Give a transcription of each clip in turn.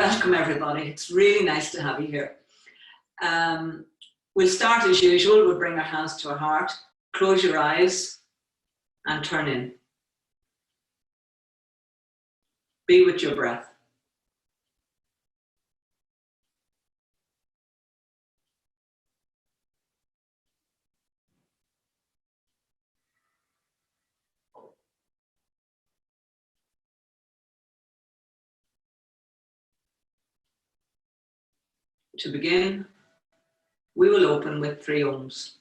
welcome everybody. It's really nice to have you here. We'll start as usual. We'll bring our hands to our heart, close your eyes and turn in. Be with your breath. To begin, we will open with 3 ohms.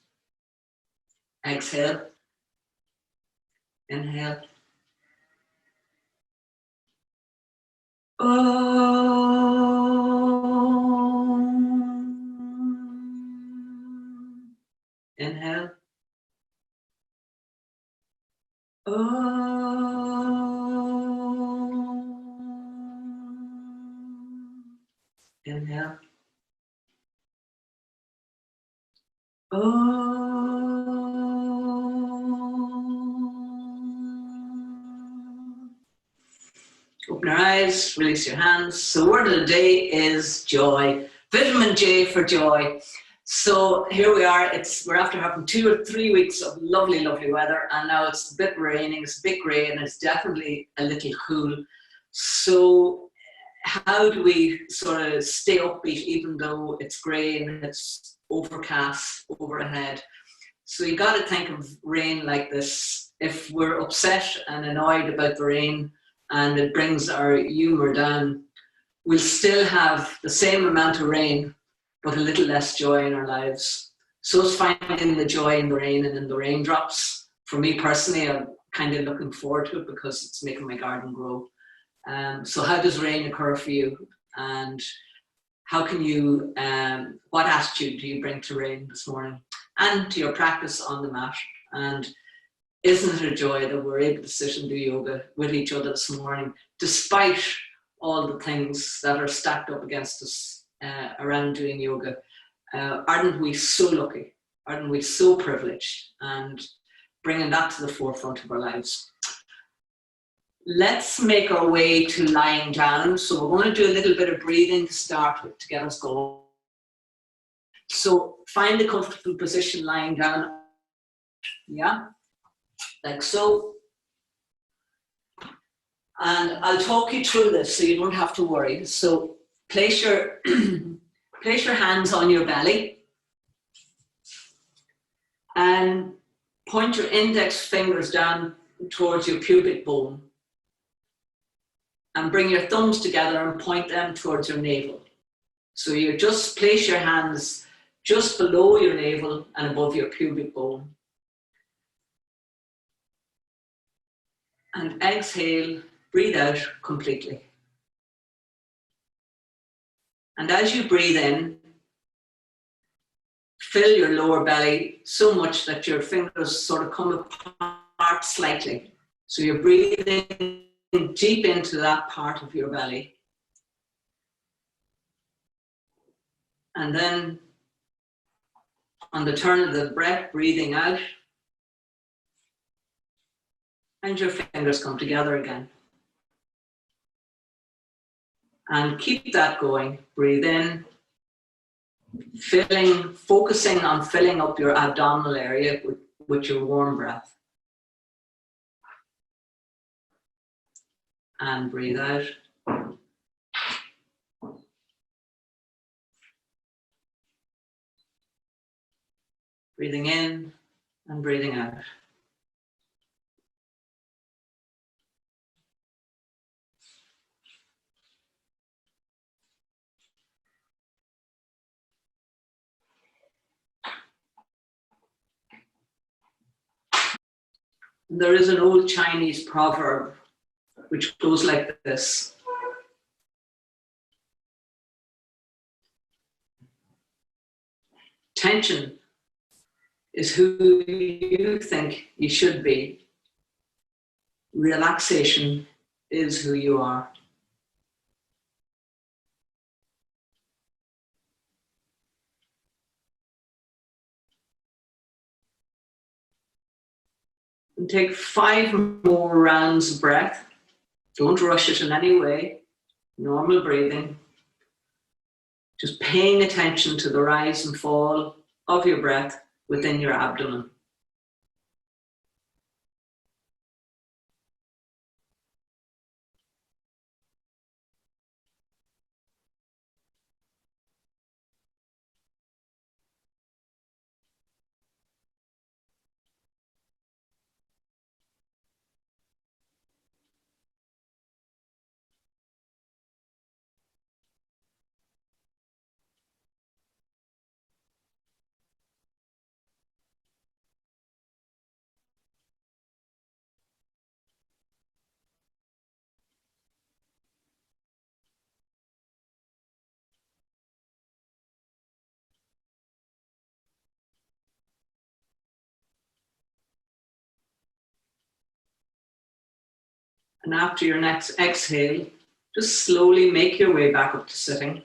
Exhale, inhale. Om. Inhale. Om. Inhale. Open your eyes, release your hands. So the word of the day is joy. Vitamin J for joy. So here we are. We're after having 2 or 3 weeks of lovely, lovely weather, and now it's a bit raining, it's a bit grey, and it's definitely a little cool. So how do we sort of stay upbeat even though it's grey and it's overcast overhead? So you got to think of rain like this. If we're upset and annoyed about the rain and it brings our humour down, we'll still have the same amount of rain but a little less joy in our lives. So it's finding the joy in the rain and in the raindrops. For me personally, I'm kind of looking forward to it because it's making my garden grow. So how does rain occur for you? And how can you, what attitude do you bring to rain this morning and to your practice on the mat? And isn't it a joy that we're able to sit and do yoga with each other this morning, despite all the things that are stacked up against us around doing yoga? Aren't we so lucky? Aren't we so privileged? And bringing that to the forefront of our lives. Let's make our way to lying down. So we're going to do a little bit of breathing to start with to get us going. So find a comfortable position lying down. Yeah, like so. And I'll talk you through this so you don't have to worry. So place your hands on your belly and point your index fingers down towards your pubic bone. And bring your thumbs together and point them towards your navel. So you just place your hands just below your navel and above your pubic bone. And exhale, breathe out completely. And as you breathe in, fill your lower belly so much that your fingers sort of come apart slightly. So you're breathing deep into that part of your belly. And then on the turn of the breath, breathing out, and your fingers come together again. And keep that going. Breathe in, focusing on filling up your abdominal area with your warm breath. And breathe out. Breathing in and breathing out. There is an old Chinese proverb which goes like this. Tension is who you think you should be. Relaxation is who you are. And take 5 more rounds of breath. Don't rush it in any way. Normal breathing. Just paying attention to the rise and fall of your breath within your abdomen. And after your next exhale, just slowly make your way back up to sitting.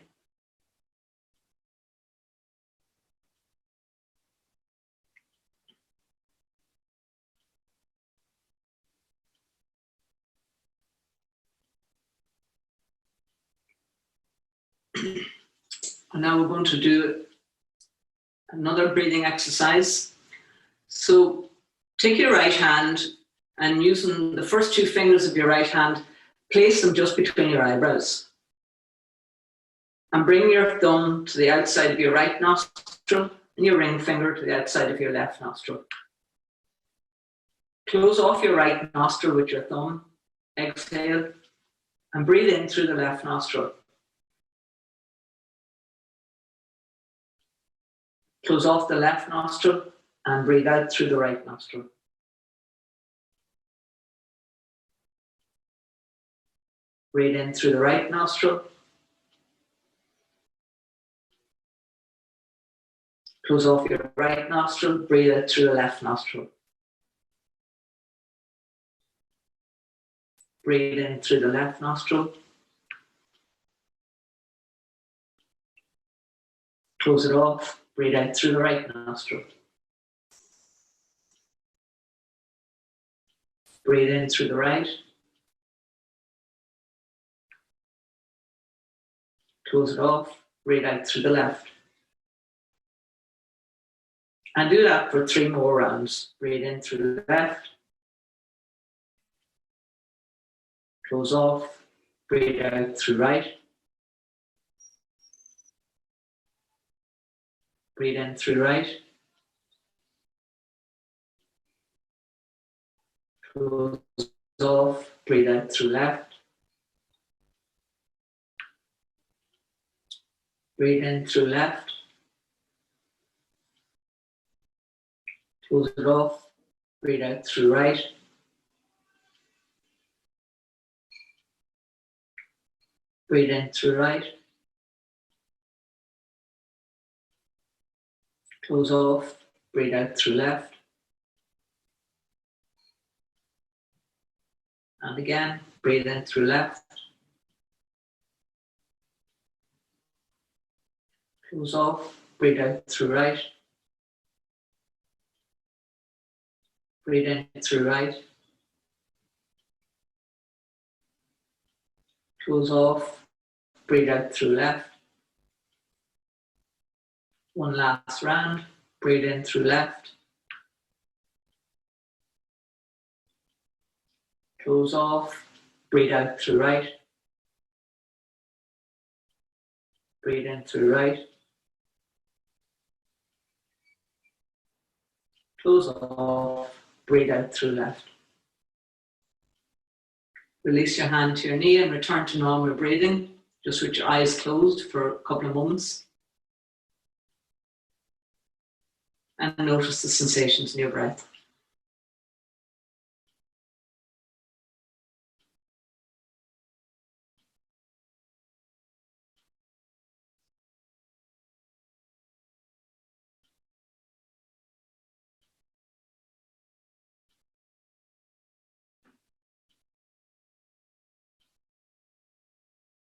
And now we're going to do another breathing exercise. So take your right hand and using the first two fingers of your right hand, place them just between your eyebrows. And bring your thumb to the outside of your right nostril and your ring finger to the outside of your left nostril. Close off your right nostril with your thumb. Exhale and breathe in through the left nostril. Close off the left nostril and breathe out through the right nostril. Breathe in through the right nostril. Close off your right nostril, breathe out through the left nostril. Breathe in through the left nostril. Close it off, breathe out through the right nostril. Breathe in through the right. Close it off, breathe out through the left. And do that for 3 more rounds. Breathe in through the left. Close off, breathe out through right. Breathe in through right. Close off, breathe out through left. Breathe in through left. Close it off, breathe out through right. Breathe in through right. Close off, breathe out through left. And again, breathe in through left. Close off, breathe out through right. Breathe in through right. Close off, breathe out through left. One last round, breathe in through left. Close off, breathe out through right. Breathe in through right. Close off, breathe out through left. Release your hand to your knee and return to normal breathing, just with your eyes closed for a couple of moments. And notice the sensations in your breath.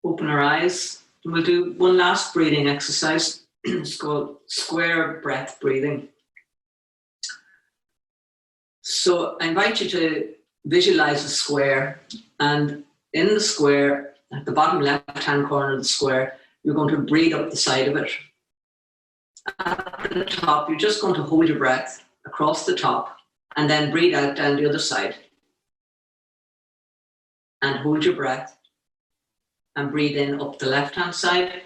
Open our eyes, and we'll do one last breathing exercise. It's called square breath breathing. So I invite you to visualize a square, and in the square, at the bottom left-hand corner of the square, you're going to breathe up the side of it. At the top, you're just going to hold your breath across the top and then breathe out down the other side. And hold your breath and breathe in up the left-hand side.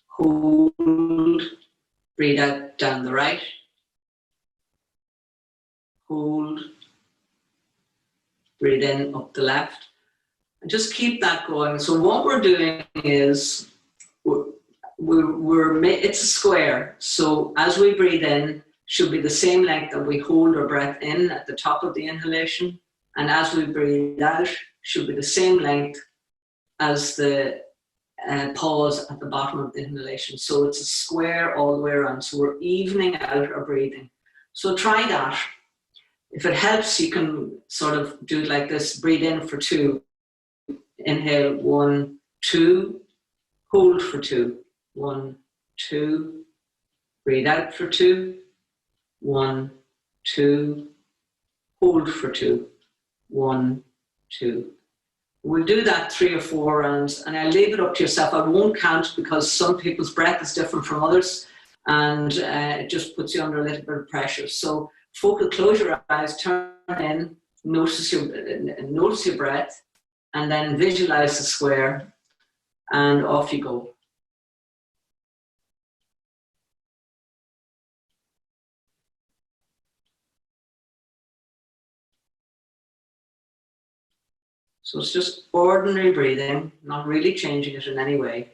Hold, breathe out down the right. Hold, breathe in up the left. And just keep that going. So what we're doing is, it's a square. So as we breathe in, should be the same length that we hold our breath in at the top of the inhalation. And as we breathe out, should be the same length as the pause at the bottom of the inhalation. So it's a square all the way around. So we're evening out our breathing. So try that. If it helps, you can sort of do it like this. Breathe in for 2. Inhale, 1, 2. Hold for 2. 1, 2. Breathe out for 2. 1, 2. Hold for 2. 1, 2. We'll do that 3 or 4 rounds, and I'll leave it up to yourself. I won't count because some people's breath is different from others, and it just puts you under a little bit of pressure. So focus, close your eyes, turn in, notice your breath, and then visualize the square, and off you go. So it's just ordinary breathing, not really changing it in any way.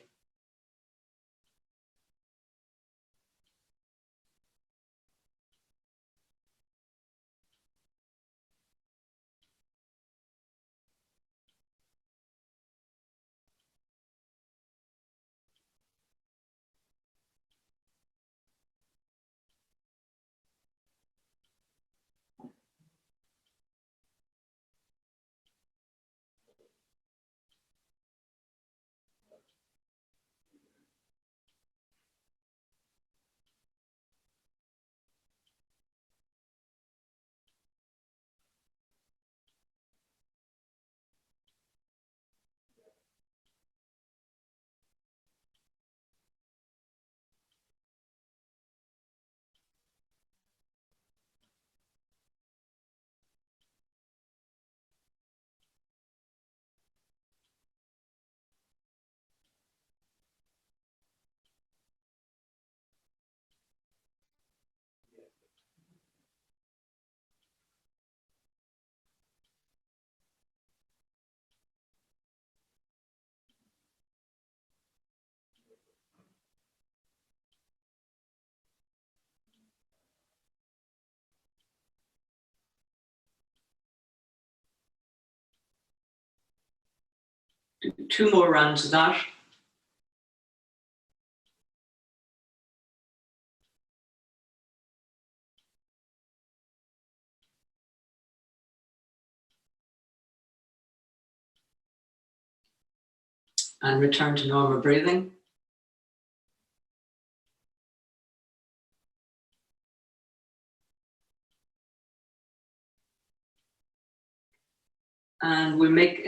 Do 2 more rounds of that. And return to normal breathing. And we make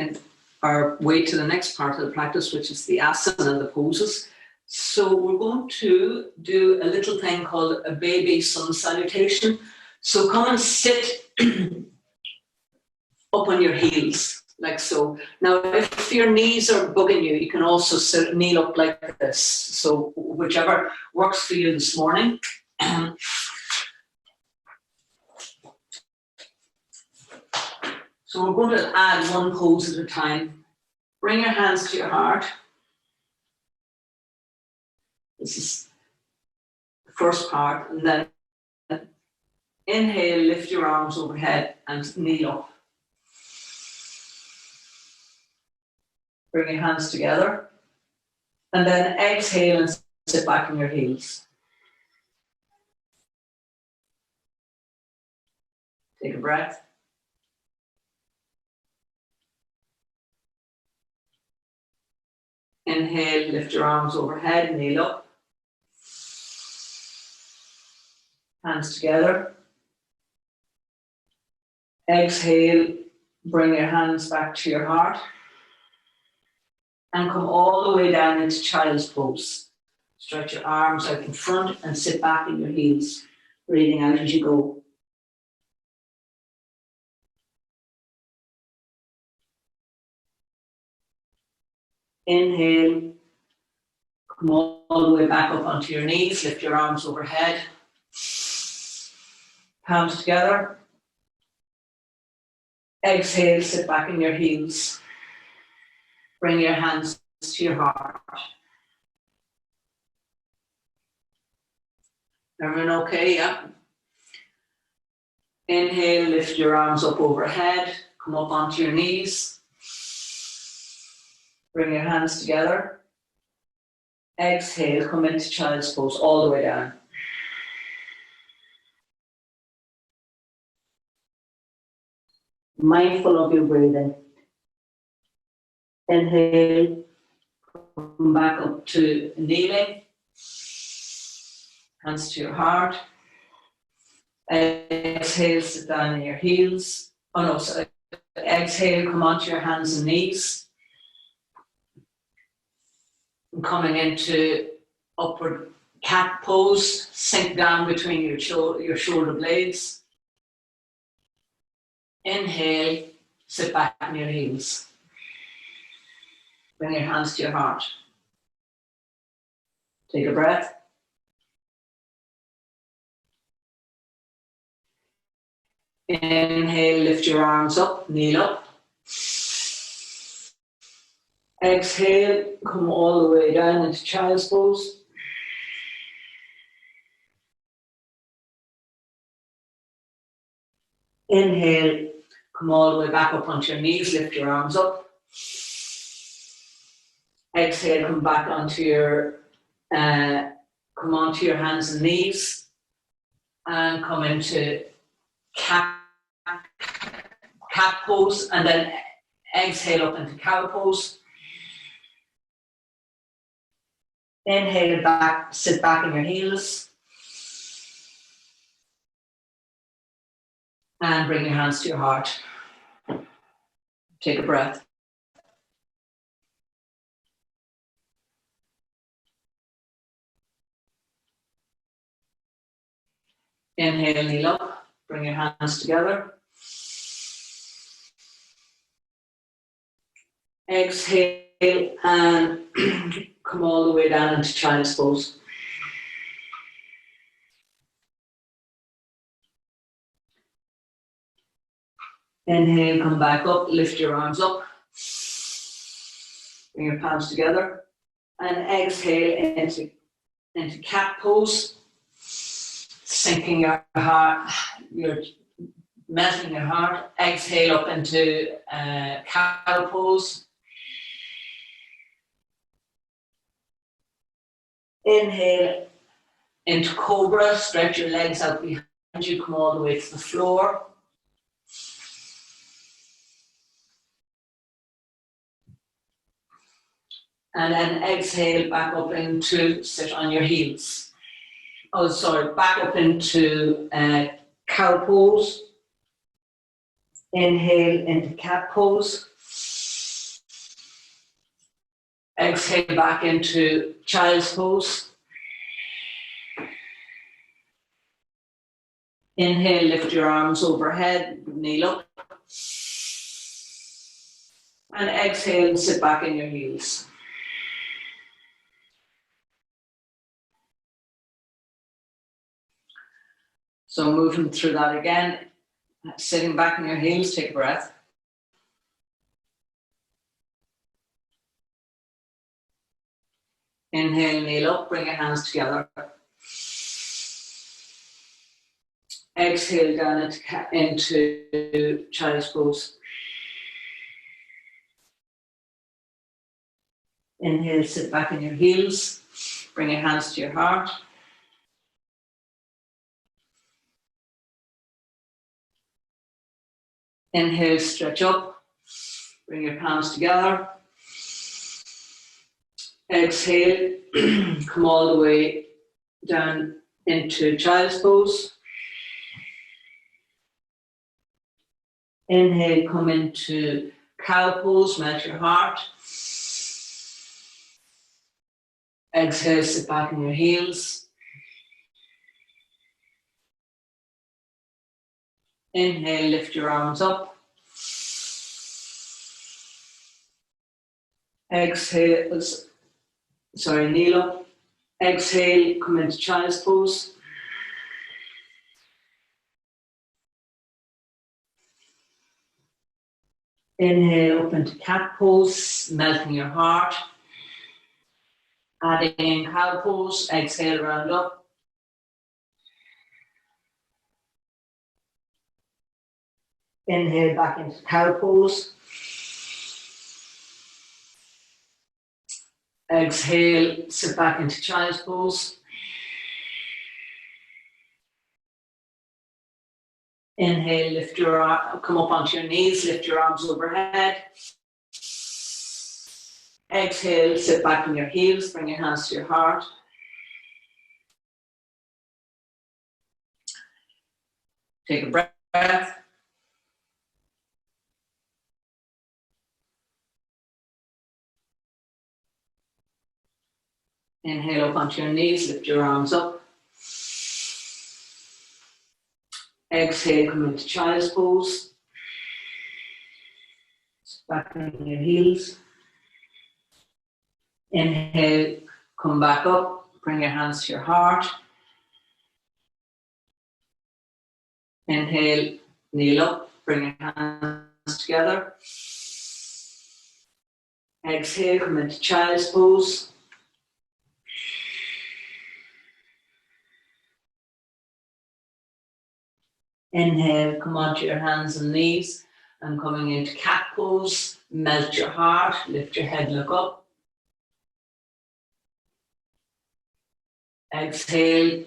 our way to the next part of the practice, which is the asana, the poses. So we're going to do a little thing called a baby sun salutation. So come and sit up on your heels, like so. Now, if your knees are bugging you, you can also kneel up like this. So whichever works for you this morning. So we're going to add one pose at a time. Bring your hands to your heart. This is the first part. And then inhale, lift your arms overhead and kneel up. Bring your hands together. And then exhale and sit back on your heels. Take a breath. Inhale, lift your arms overhead, kneel up. Hands together. Exhale, bring your hands back to your heart. and come all the way down into child's pose. Stretch your arms out in front and sit back in your heels, breathing out as you go. Inhale, come all the way back up onto your knees, lift your arms overhead, palms together. Exhale, sit back in your heels. Bring your hands to your heart. Everyone okay? Yeah. Inhale, lift your arms up overhead, come up onto your knees. Bring your hands together. Exhale, come into child's pose all the way down. Mindful of your breathing. Inhale, come back up to kneeling. Hands to your heart. Exhale, sit down on your heels. Oh no, sorry. Exhale, come onto your hands and knees. And coming into upward cat pose, sink down between your shoulder blades. Inhale, sit back on your heels. Bring your hands to your heart. Take a breath. Inhale, lift your arms up, kneel up. Exhale, come all the way down into child's pose. Inhale, come all the way back up onto your knees, lift your arms up. Exhale, come back onto your, come onto your hands and knees, and come into cat pose, and then exhale up into cow pose. Inhale back, sit back in your heels. And bring your hands to your heart. Take a breath. Inhale, kneel up. Bring your hands together. Exhale and come all the way down into child's pose. Inhale, come back up, lift your arms up. Bring your palms together. And exhale into cat pose. Sinking your heart, you're melting your heart. Exhale up into cow pose. Inhale into cobra, stretch your legs out behind you, come all the way to the floor. And then exhale back up into sit on your heels. Oh, sorry, back up into cow pose. Inhale into cat pose. Exhale back into child's pose. Inhale, lift your arms overhead, kneel up. And exhale, sit back in your heels. So moving through that again, sitting back in your heels, take a breath. Inhale, kneel up, bring your hands together. Exhale down into child's pose. Inhale, sit back in your heels, bring your hands to your heart. Inhale, stretch up, bring your palms together. Exhale, come all the way down into child's pose. Inhale, come into cow pose, melt your heart. Exhale, sit back on your heels. Inhale, lift your arms up. Exhale, kneel up. Exhale, come into child's pose. Inhale, up into cat pose, melting your heart. Adding in cow pose, exhale, round up. Inhale, back into cow pose. Exhale, sit back into child's pose. Inhale, lift your arm, come up onto your knees, lift your arms overhead. Exhale, sit back on your heels, bring your hands to your heart. Take a breath. Inhale up onto your knees, lift your arms up. Exhale, come into child's pose. Back on your heels. Inhale, come back up, bring your hands to your heart. Inhale, kneel up, bring your hands together. Exhale, come into child's pose. Inhale, come onto your hands and knees and coming into cat pose. Melt your heart, lift your head, look up. Exhale,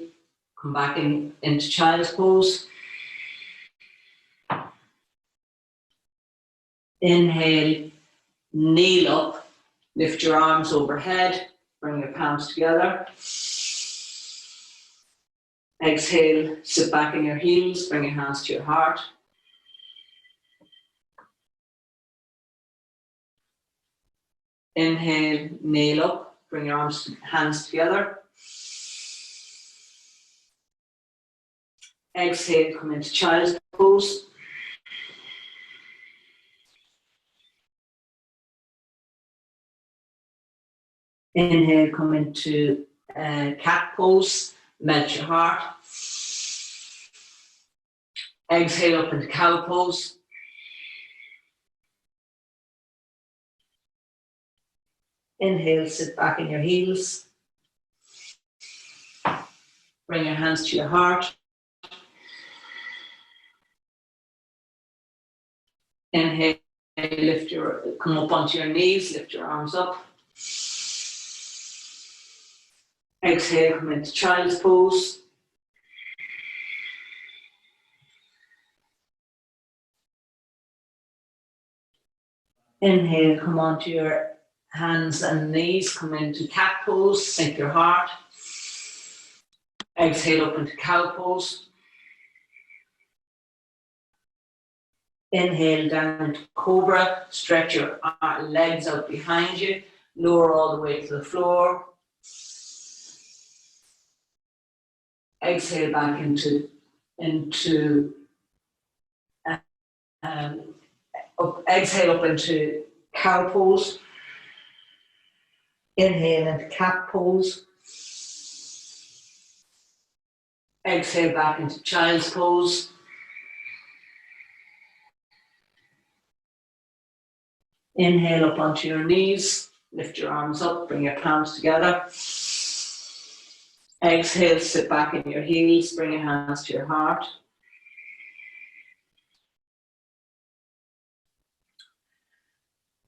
come back into child's pose. Inhale, kneel up, lift your arms overhead, bring your palms together. Exhale, sit back in your heels, bring your hands to your heart. Inhale, kneel up, bring your hands together. Exhale, come into child's pose. Inhale, come into cat pose, melt your heart. Exhale, up into cow pose. Inhale, sit back in your heels. Bring your hands to your heart. Inhale, come up onto your knees, lift your arms up. Exhale, come into child's pose. Inhale, come onto your hands and knees, come into cat pose, sink your heart. Exhale, up into cow pose. Inhale, down into cobra, stretch your legs out behind you, lower all the way to the floor. Exhale back exhale up into cow pose. Inhale into cat pose. Exhale back into child's pose. Inhale up onto your knees, lift your arms up, bring your palms together. Exhale, sit back in your heels, bring your hands to your heart.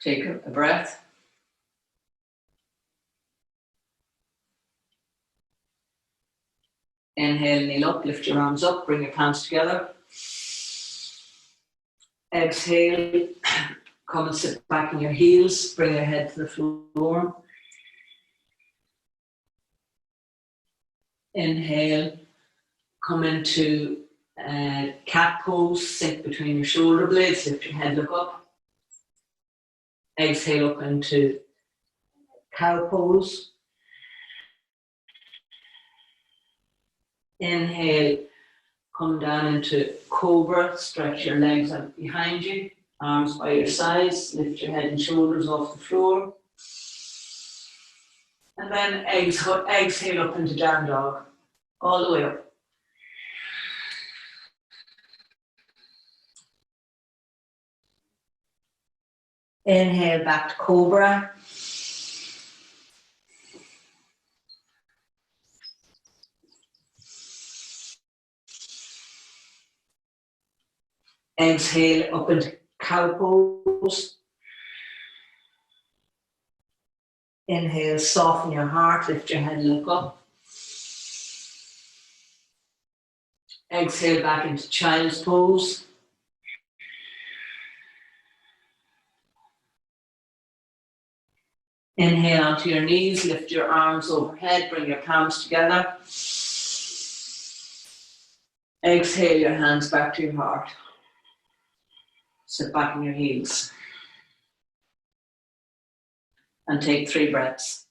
Take a breath. Inhale, kneel up, lift your arms up, bring your palms together. Exhale, come and sit back in your heels, bring your head to the floor. Inhale, come into cat pose, sink between your shoulder blades, lift your head, look up. Exhale up into cow pose. Inhale, come down into cobra, stretch your legs out behind you, arms by your sides, lift your head and shoulders off the floor. And then exhale up into down dog, all the way up. Inhale back to cobra. Exhale up into cow pose. Inhale, soften your heart, lift your head, look up. Exhale back into child's pose. Inhale onto your knees, lift your arms overhead, bring your palms together. Exhale your hands back to your heart. Sit back on your heels. And take 3 breaths.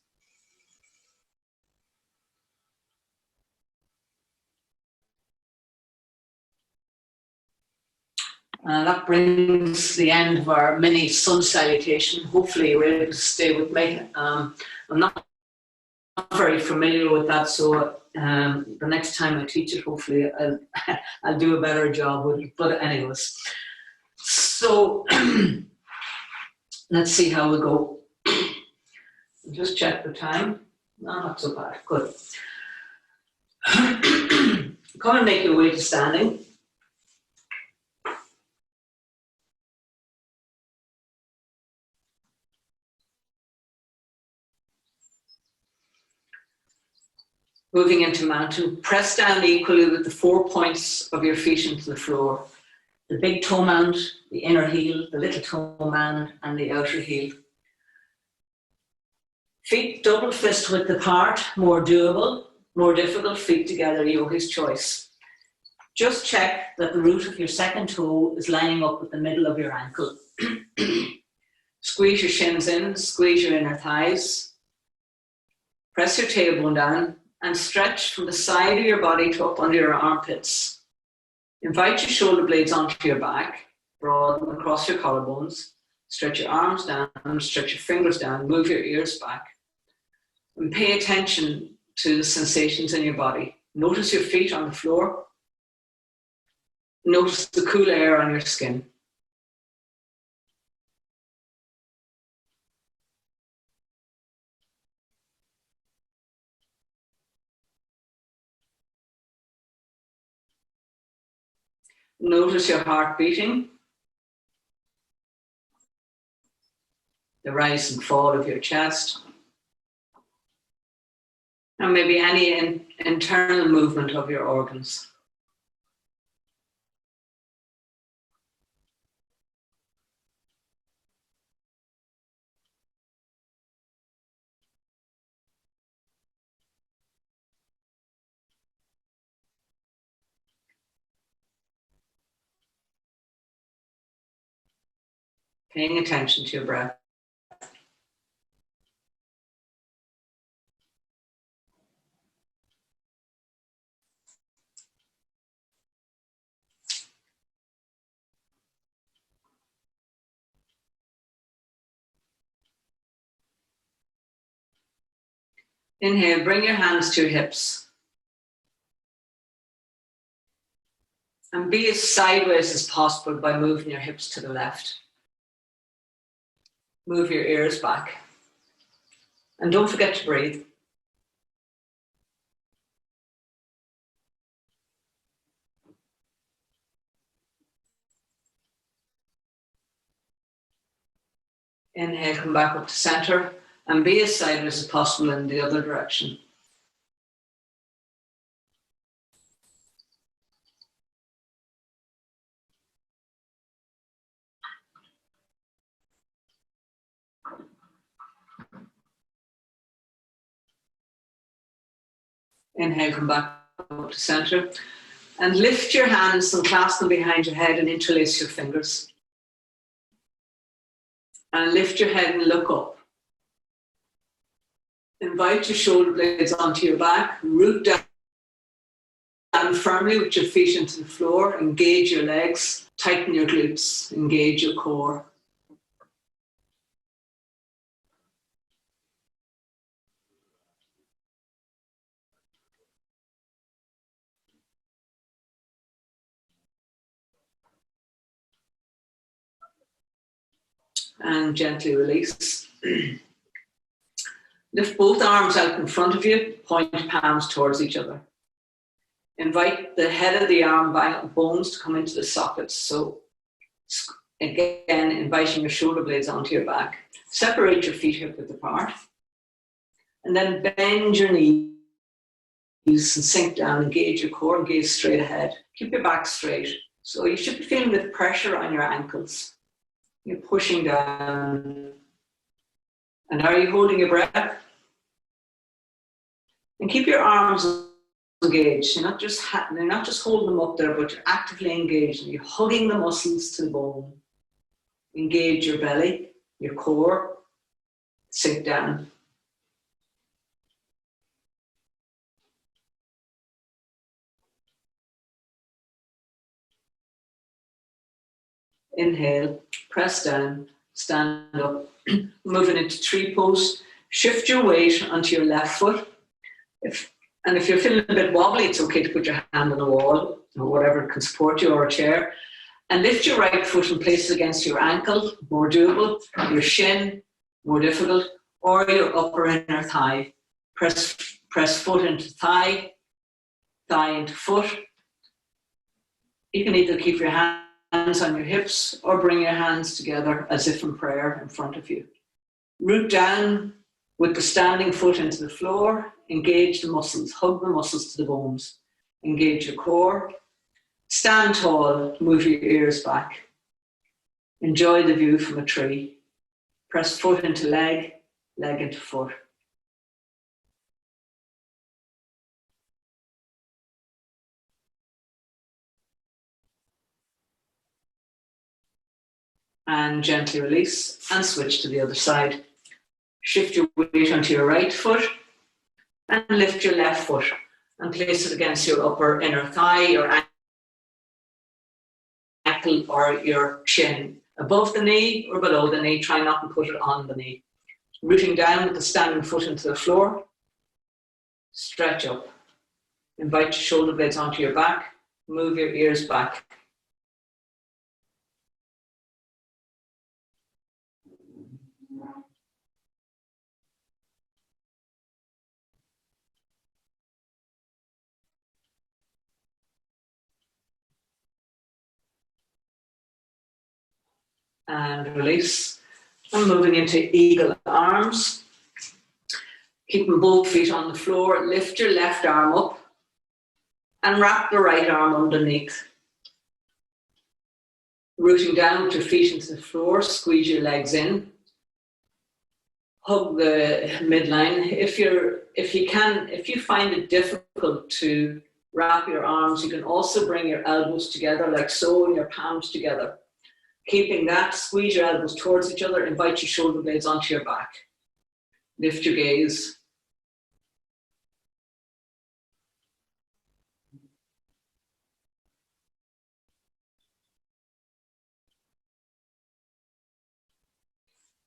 And that brings the end of our mini sun salutation. Hopefully you're able to stay with me. I'm not very familiar with that, so the next time I teach it, hopefully I'll do a better job with it. But anyways, so let's see how we go. Just check the time. No, not so bad. Good. Come and make your way to standing. Moving into mountain, press down equally with the 4 points of your feet into the floor. The big toe mound, the inner heel, the little toe mound, and the outer heel. Feet double fist width apart, more doable, more difficult, feet together, yogi's choice. Just check that the root of your second toe is lining up with the middle of your ankle. Squeeze your shins in, squeeze your inner thighs. Press your tailbone down and stretch from the side of your body to up under your armpits. Invite your shoulder blades onto your back, broaden across your collarbones. Stretch your arms down, stretch your fingers down, move your ears back. And pay attention to the sensations in your body. Notice your feet on the floor. Notice the cool air on your skin. Notice your heart beating, the rise and fall of your chest, and maybe any internal movement of your organs. Paying attention to your breath. Inhale, bring your hands to your hips. And be as sideways as possible by moving your hips to the left. Move your ears back. And don't forget to breathe. Inhale, come back up to center and be as sideways as possible in the other direction. Inhale, come back up to center. And lift your hands and clasp them behind your head and interlace your fingers. And lift your head and look up. Invite your shoulder blades onto your back, root stand firmly with your feet into the floor. Engage your legs. Tighten your glutes. Engage your core. And gently release. Lift both arms out in front of you. Point palms towards each other. Invite the head of the arm bones to come into the sockets. So again, inviting your shoulder blades onto your back. Separate your feet hip width apart. And then bend your knees and sink down. Engage your core, gaze straight ahead. Keep your back straight. So you should be feeling the pressure on your ankles. You're pushing down. And are you holding your breath? And keep your arms engaged. You're not just holding them up there, but you're actively engaged. You're hugging the muscles to the bone. Engage your belly, your core. Sink down. Inhale, press down, stand up. Moving into tree pose. Shift your weight onto your left foot. If you're feeling a bit wobbly, it's okay to put your hand on a wall or whatever can support you, or a chair. And lift your right foot and place it against your ankle, more doable. Your shin, more difficult. Or your upper inner thigh. Press foot into thigh, thigh into foot. You can either keep your hands on your hips or bring your hands together as if in prayer in front of you. Root down with the standing foot into the floor. Engage the muscles. Hug the muscles to the bones. Engage your core. Stand tall. Move your ears back. Enjoy the view from a tree. Press foot into leg, leg into foot. And gently release and switch to the other side. Shift your weight onto your right foot and lift your left foot and place it against your upper inner thigh, your ankle or your shin. Above the knee or below the knee, try not to put it on the knee. Rooting down with the standing foot into the floor. Stretch up. Invite your shoulder blades onto your back. Move your ears back. And release. And moving into eagle arms. Keeping both feet on the floor. Lift your left arm up and wrap the right arm underneath. Rooting down with your feet into the floor. Squeeze your legs in. Hug the midline. If you find it difficult to wrap your arms, you can also bring your elbows together like so and your palms together. Keeping that, squeeze your elbows towards each other, invite your shoulder blades onto your back. Lift your gaze.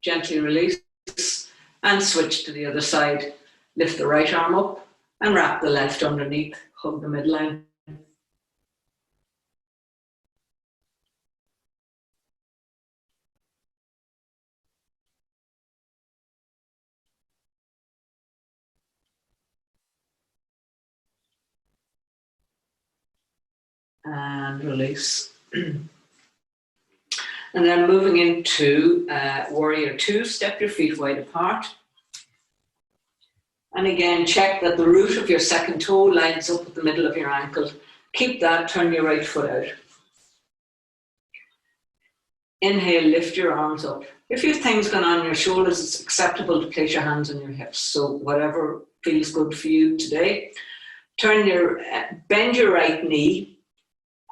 Gently release and switch to the other side. Lift the right arm up and wrap the left underneath. Hug the midline. And release. And then moving into Warrior Two, step your feet wide apart. And again, check that the root of your second toe lines up with the middle of your ankle. Keep that, turn your right foot out. Inhale, lift your arms up. If you have things going on in your shoulders, it's acceptable to place your hands on your hips. So whatever feels good for you today. Bend your right knee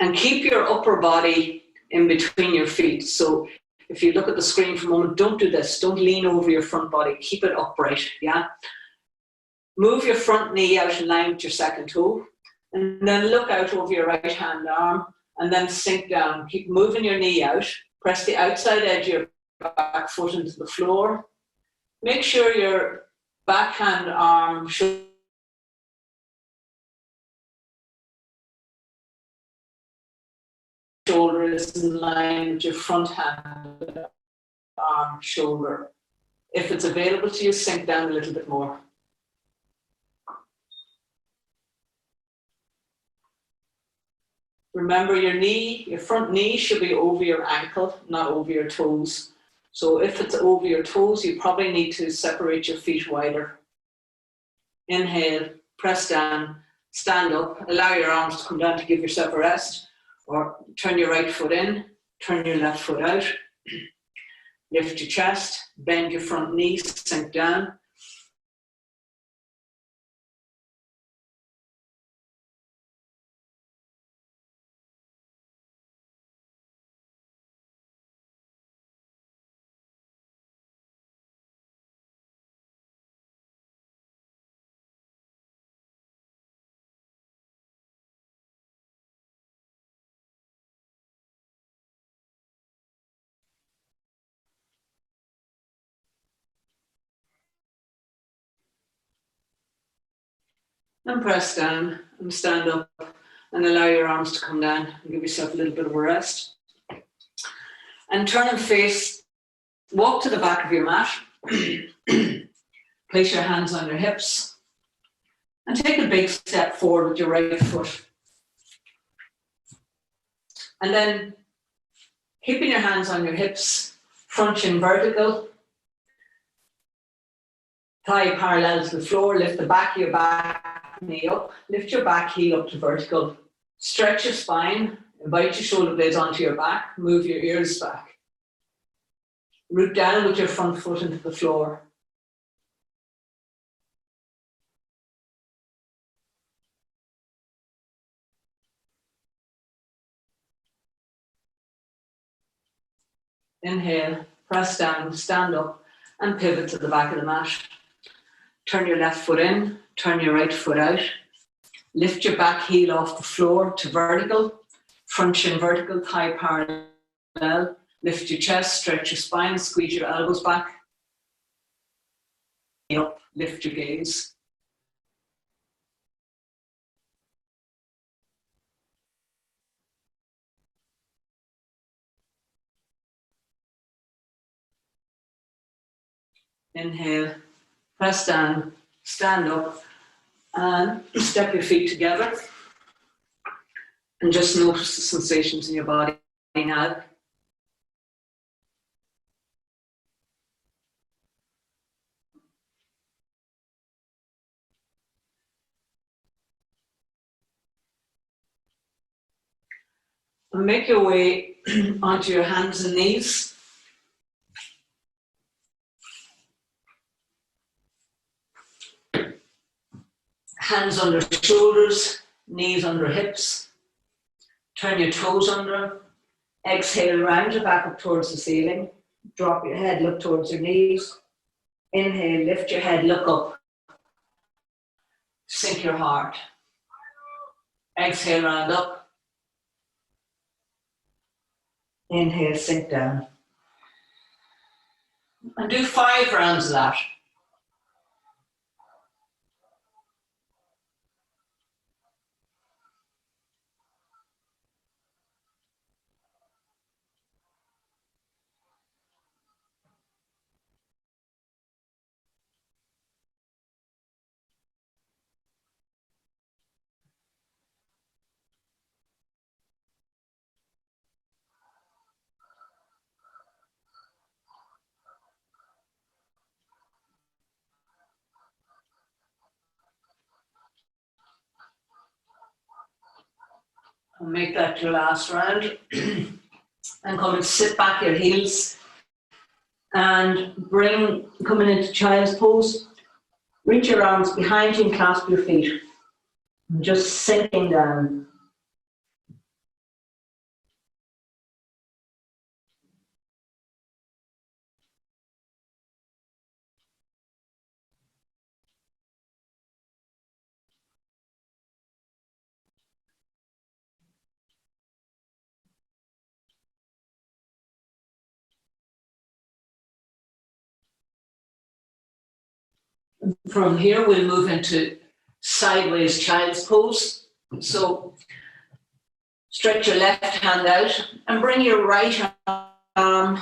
and keep your upper body in between your feet. So if you look at the screen for a moment, don't do this. Don't lean over your front body. Keep it upright, yeah? Move your front knee out in line with your second toe. And then look out over your right hand arm and then sink down. Keep moving your knee out. Press the outside edge of your back foot into the floor. Make sure your backhand arm shoulder is in line with your front hand arm shoulder. If it's available to you, sink down a little bit more. Remember, your front knee should be over your ankle, not over your toes. So if it's over your toes, you probably need to separate your feet wider. Inhale, press down, stand up, allow your arms to come down to give yourself a rest, or turn your right foot in, turn your left foot out. Lift your chest, bend your front knee, sink down. And press down and stand up and allow your arms to come down and give yourself a little bit of a rest. And turn and face, walk to the back of your mat. Place your hands on your hips and take a big step forward with your right foot. And then keeping your hands on your hips, front shin vertical, thigh parallel to the floor, lift the back of your back knee up, lift your back heel up to vertical, stretch your spine, invite your shoulder blades onto your back, move your ears back. Root down with your front foot into the floor. Inhale, press down, stand up, and pivot to the back of the mat. Turn your left foot in, turn your right foot out. Lift your back heel off the floor to vertical, front shin vertical, thigh parallel. Lift your chest, stretch your spine, squeeze your elbows back. Up, lift your gaze. Inhale, press down, stand up, and step your feet together. And just notice the sensations in your body now. And make your way onto your hands and knees. Hands under shoulders, knees under hips. Turn your toes under. Exhale, round your back up towards the ceiling. Drop your head, look towards your knees. Inhale, lift your head, look up. Sink your heart. Exhale, round up. Inhale, sink down. And do 5 rounds of that. And make that your last round. And come and sit back your heels. And coming into child's pose. Reach your arms behind you and clasp your feet. And just sinking down. From here, we'll move into sideways child's pose. So stretch your left hand out and bring your right arm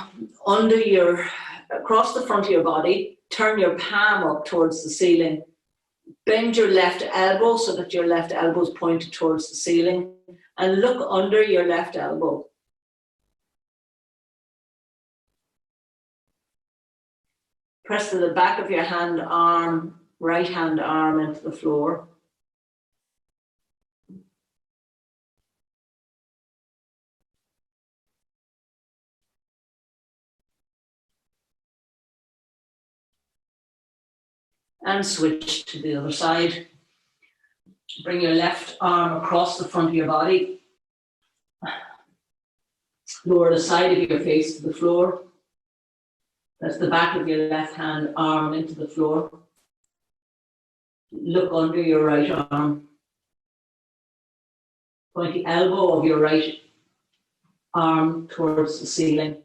across the front of your body. Turn your palm up towards the ceiling. Bend your left elbow so that your left elbow is pointed towards the ceiling, and look under your left elbow. Press the back of your right hand arm into the floor. And switch to the other side. Bring your left arm across the front of your body. Lower the side of your face to the floor. That's the back of your left hand arm into the floor. Look under your right arm. Point the elbow of your right arm towards the ceiling.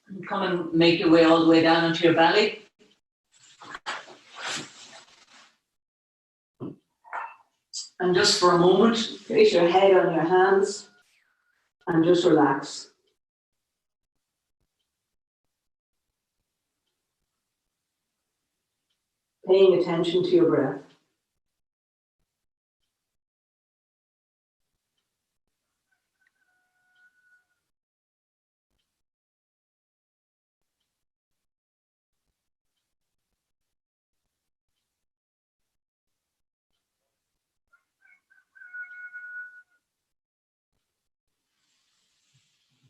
And come and make your way all the way down into your belly. And just for a moment, place your head on your hands and just relax. Paying attention to your breath.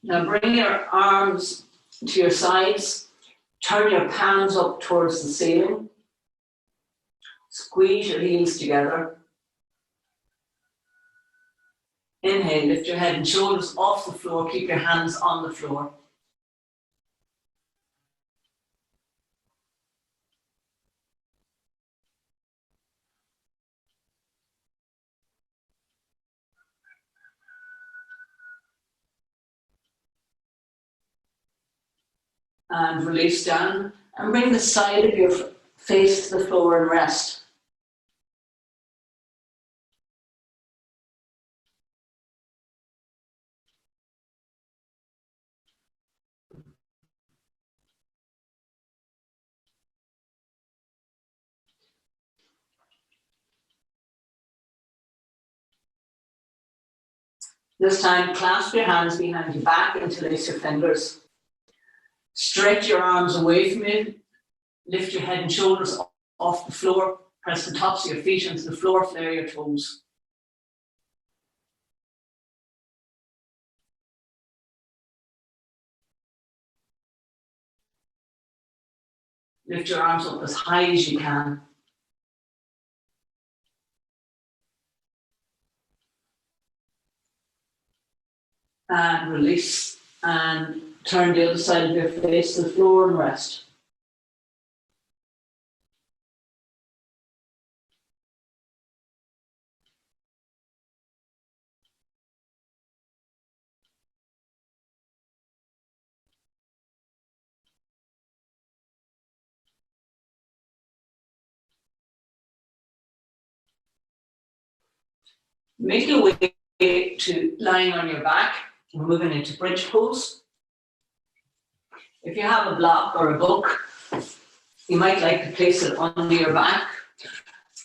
Now bring your arms to your sides. Turn your palms up towards the ceiling. Squeeze your heels together. Inhale, lift your head and shoulders off the floor. Keep your hands on the floor. And release down and bring the side of your face to the floor and rest. This time, clasp your hands behind your back, interlace your fingers. Stretch your arms away from you. Lift your head and shoulders off the floor. Press the tops of your feet into the floor. Flare your toes. Lift your arms up as high as you can. And release. And turn the other side of your face to the floor and rest. Make your way to lying on your back. We're moving into bridge pose. If you have a block or a book, you might like to place it under your back.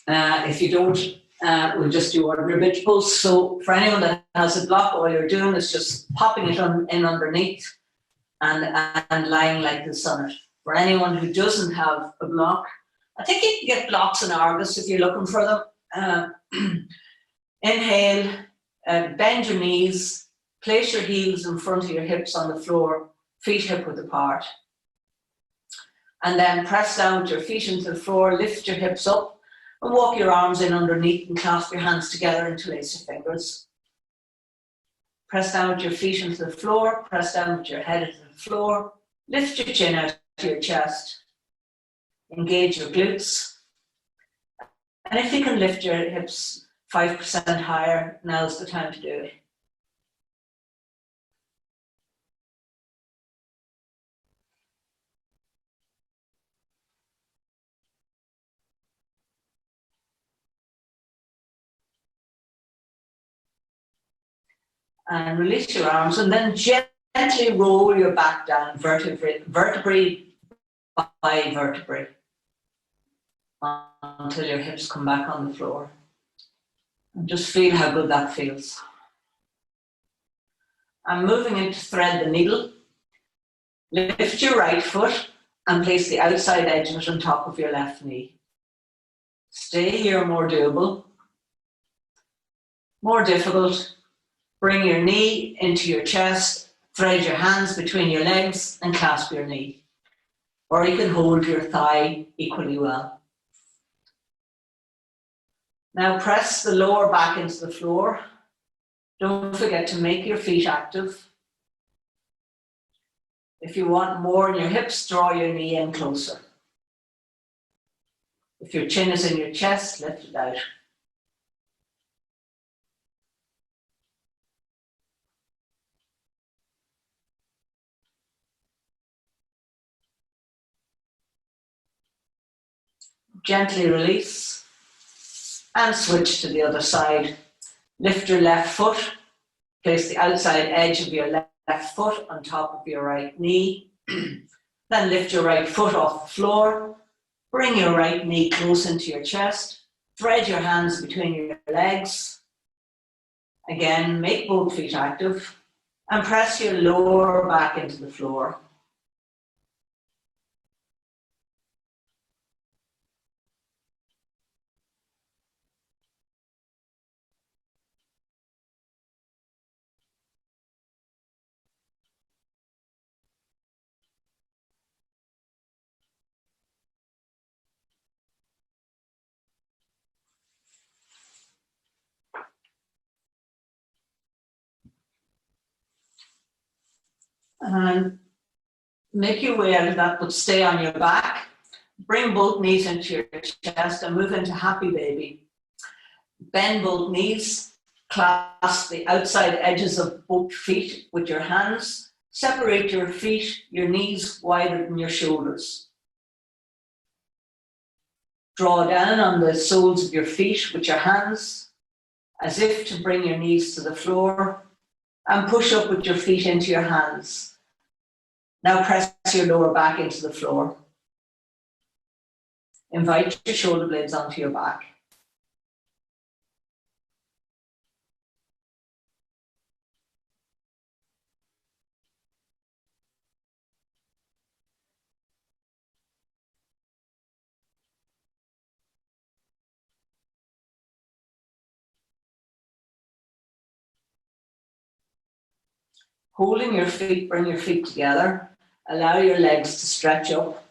If you don't, we'll just do ordinary bridge pose. So for anyone that has a block, all you're doing is just popping it in underneath and lying like this on it. For anyone who doesn't have a block, I think you can get blocks in Argos if you're looking for them. Inhale, bend your knees, place your heels in front of your hips on the floor, feet hip width apart. And then press down with your feet into the floor, lift your hips up, and walk your arms in underneath and clasp your hands together, interlace your fingers. Press down with your feet into the floor, press down with your head into the floor, lift your chin out to your chest, engage your glutes. And if you can lift your hips 5% higher, now's the time to do it. And release your arms, and then gently roll your back down, vertebrae by vertebrae, until your hips come back on the floor. And just feel how good that feels. I'm moving in to thread the needle. Lift your right foot and place the outside edge of it on top of your left knee. Stay here, more doable. More difficult. Bring your knee into your chest, thread your hands between your legs and clasp your knee. Or you can hold your thigh equally well. Now press the lower back into the floor. Don't forget to make your feet active. If you want more in your hips, draw your knee in closer. If your chin is in your chest, lift it out. Gently release and switch to the other side. Lift your left foot, place the outside edge of your left foot on top of your right knee. Then lift your right foot off the floor, bring your right knee close into your chest, thread your hands between your legs. Again, make both feet active and press your lower back into the floor. And make your way out of that, but stay on your back. Bring both knees into your chest and move into happy baby. Bend both knees, clasp the outside edges of both feet with your hands. Separate your feet, your knees wider than your shoulders. Draw down on the soles of your feet with your hands, as if to bring your knees to the floor, and push up with your feet into your hands. Now press your lower back into the floor. Invite your shoulder blades onto your back. Holding your feet, bring your feet together. Allow your legs to stretch up.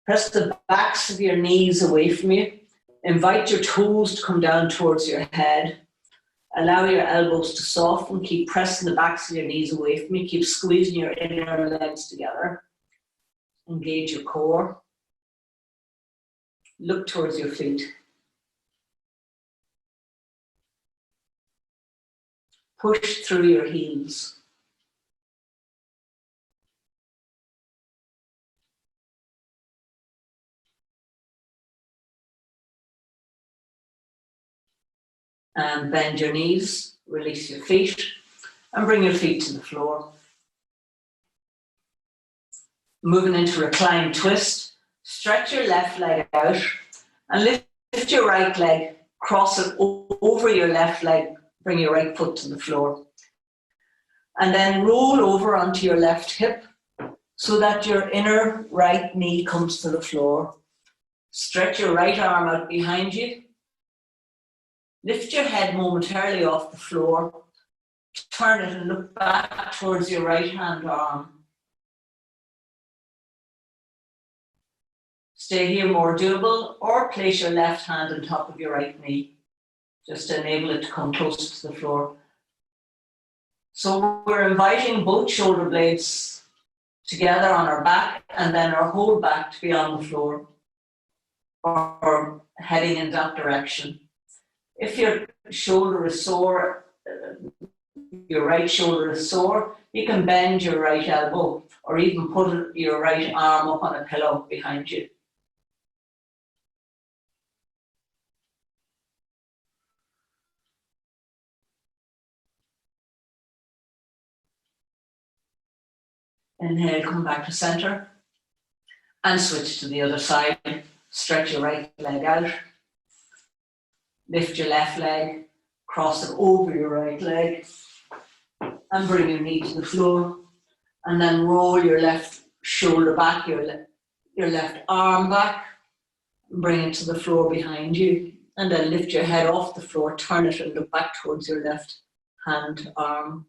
Press the backs of your knees away from you. Invite your toes to come down towards your head. Allow your elbows to soften. Keep pressing the backs of your knees away from you. Keep squeezing your inner legs together. Engage your core. Look towards your feet. Push through your heels. And bend your knees, release your feet, and bring your feet to the floor. Moving into reclined twist, stretch your left leg out and lift your right leg, cross it over your left leg, bring your right foot to the floor. And then roll over onto your left hip so that your inner right knee comes to the floor. Stretch your right arm out behind you. Lift your head momentarily off the floor. Turn it and look back towards your right hand arm. Stay here, more doable, or place your left hand on top of your right knee, just to enable it to come closer to the floor. So we're inviting both shoulder blades together on our back and then our whole back to be on the floor or heading in that direction. If your shoulder is sore, your right shoulder is sore, you can bend your right elbow or even put your right arm up on a pillow behind you. Inhale, come back to center and switch to the other side. Stretch your right leg out. Lift your left leg, cross it over your right leg and bring your knee to the floor. And then roll your left shoulder back, your left arm back, bring it to the floor behind you. And then lift your head off the floor, turn it and look back towards your left hand, arm.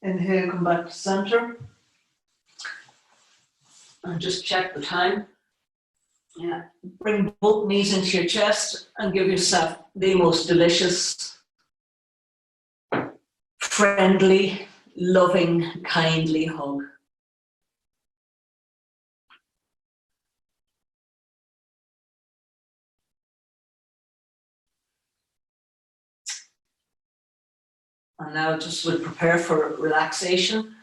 Inhale, come back to center. And just check the time. Yeah. Bring both knees into your chest and give yourself the most delicious, friendly, loving, kindly hug. And now just we'll prepare for relaxation.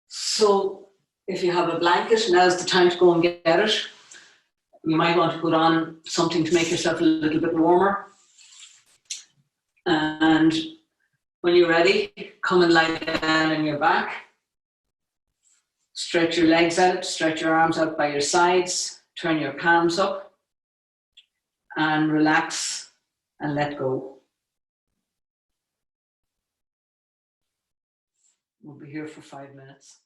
So if you have a blanket, now's the time to go and get it. You might want to put on something to make yourself a little bit warmer. And when you're ready, come and lie down on your back. Stretch your legs out, stretch your arms out by your sides, turn your palms up and relax and let go. We'll be here for 5 minutes.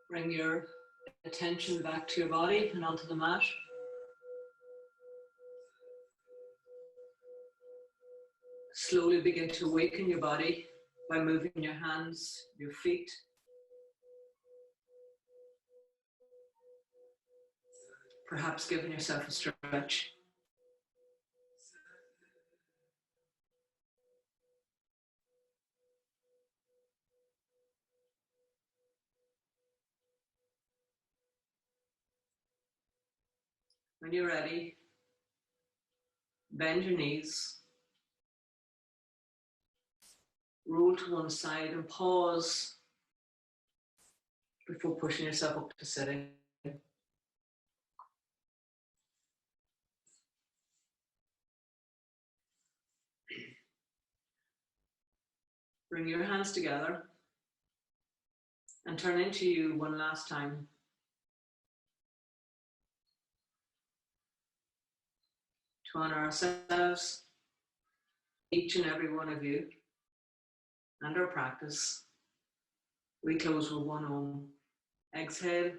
Bring your attention back to your body and onto the mat. Slowly begin to awaken your body by moving your hands, your feet. Perhaps giving yourself a stretch. When you're ready, bend your knees, roll to one side and pause before pushing yourself up to sitting. Bring your hands together and turn into you one last time. To honor ourselves, each and every one of you, and our practice, we close with one Om. Exhale,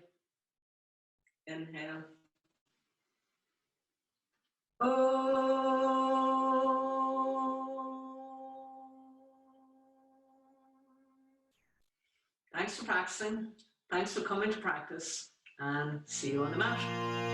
inhale. Thanks for practicing. Thanks for coming to practice, and see you on the mat.